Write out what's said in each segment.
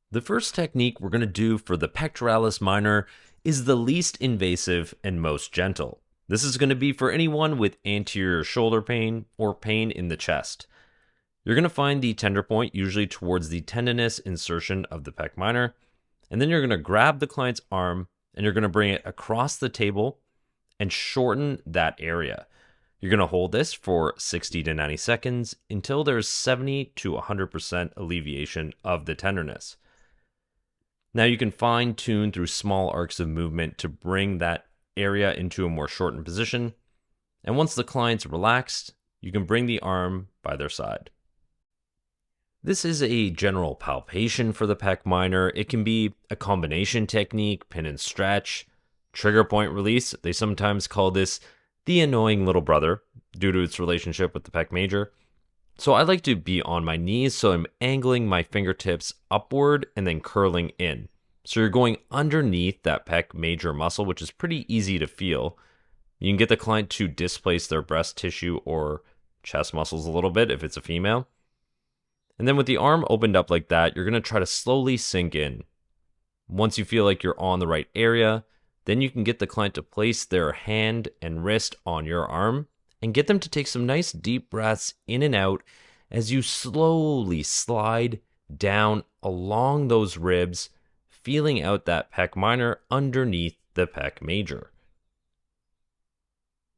The first technique we're going to do for the pectoralis minor is the least invasive and most gentle. This is going to be for anyone with anterior shoulder pain or pain in the chest. You're going to find the tender point usually towards the tendinous insertion of the pec minor, and then you're going to grab the client's arm and you're going to bring it across the table and shorten that area. You're going to hold this for 60 to 90 seconds until there's 70 to 100% alleviation of the tenderness. Now you can fine tune through small arcs of movement to bring that area into a more shortened position. And once the client's relaxed, you can bring the arm by their side. This is a general palpation for the pec minor. It can be a combination technique, pin and stretch, trigger point release. They sometimes call this the annoying little brother due to its relationship with the pec major. So I like to be on my knees, so I'm angling my fingertips upward and then curling in. So you're going underneath that pec major muscle, which is pretty easy to feel. You can get the client to displace their breast tissue or chest muscles a little bit if it's a female. And then with the arm opened up like that, you're going to try to slowly sink in. Once you feel like you're on the right area, then you can get the client to place their hand and wrist on your arm and get them to take some nice deep breaths in and out as you slowly slide down along those ribs, feeling out that pec minor underneath the pec major.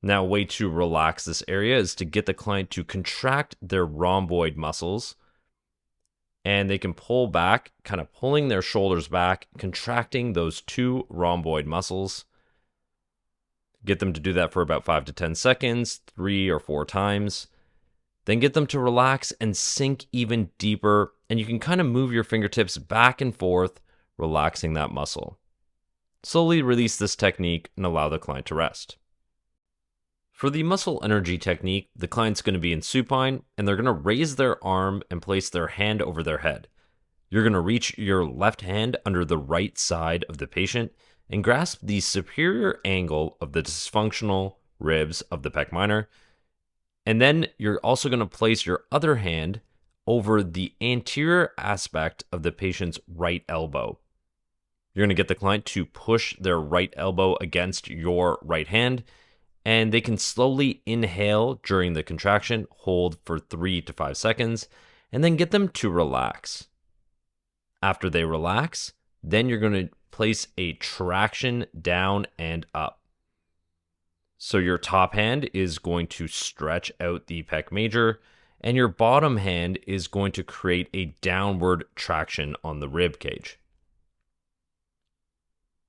Now, a way to relax this area is to get the client to contract their rhomboid muscles, and they can pull back, kind of pulling their shoulders back, contracting those two rhomboid muscles. Get them to do that for about 5 to 10 seconds, 3 or 4 times. Then get them to relax and sink even deeper, and you can kind of move your fingertips back and forth, relaxing that muscle. Slowly release this technique and allow the client to rest. For the muscle energy technique, the client's going to be in supine, and they're going to raise their arm and place their hand over their head. You're going to reach your left hand under the right side of the patient and grasp the superior angle of the dysfunctional ribs of the pec minor. And then you're also going to place your other hand over the anterior aspect of the patient's right elbow. You're going to get the client to push their right elbow against your right hand, and they can slowly inhale during the contraction, hold for 3 to 5 seconds, and then get them to relax. After they relax, then you're going to place a traction down and up. So your top hand is going to stretch out the pec major, and your bottom hand is going to create a downward traction on the rib cage.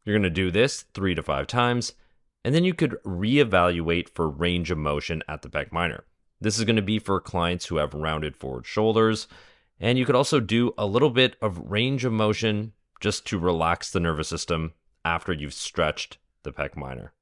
You're going to do this 3 to 5 times, and then you could reevaluate for range of motion at the pec minor. This is going to be for clients who have rounded forward shoulders, and you could also do a little bit of range of motion just to relax the nervous system after you've stretched the pec minor.